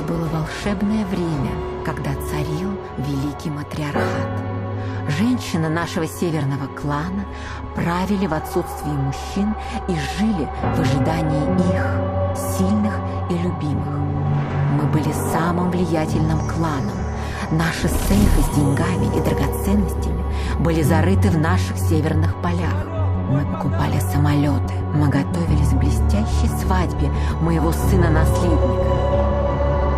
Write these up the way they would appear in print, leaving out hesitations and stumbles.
было волшебное время, когда царил великий матриархат. Женщины нашего северного клана правили в отсутствии мужчин и жили в ожидании их, сильных и любимых. Мы были самым влиятельным кланом. Наши сейфы с деньгами и драгоценностями были зарыты в наших северных полях. Мы покупали самолеты. Мы готовились к блестящей свадьбе моего сына-наследника.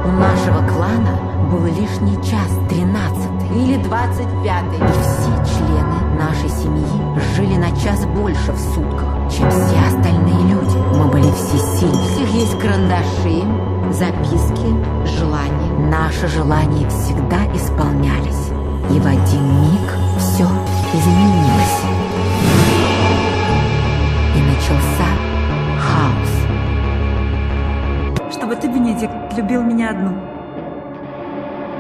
У нашего клана был лишний час, 13-й или 25-й, и все члены нашей семьи жили на час больше в сутках, чем все остальные люди. Мы были всесильны. У всех есть карандаши, записки, желания. Наши желания всегда исполнялись, и в один миг все изменилось. И начался хаос. Чтобы ты, Бенедикт, любил меня одну.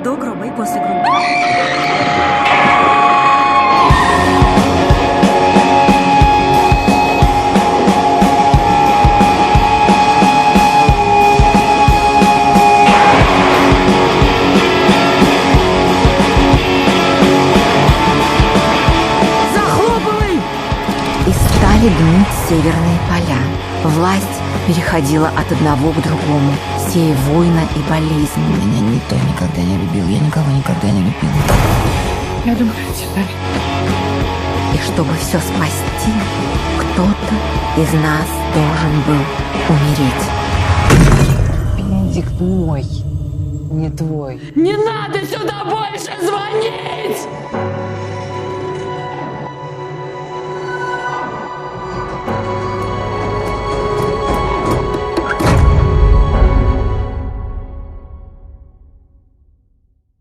До гроба и после гроба. Захлопывай! И стали днуть северные поля. Власть переходила от одного к другому, сея война и болезни. Меня никто никогда не любил, я никого никогда не любил. Я люблю тебя. И чтобы все спасти, кто-то из нас должен был умереть. Бенедикт мой, не твой. Не надо сюда больше звонить!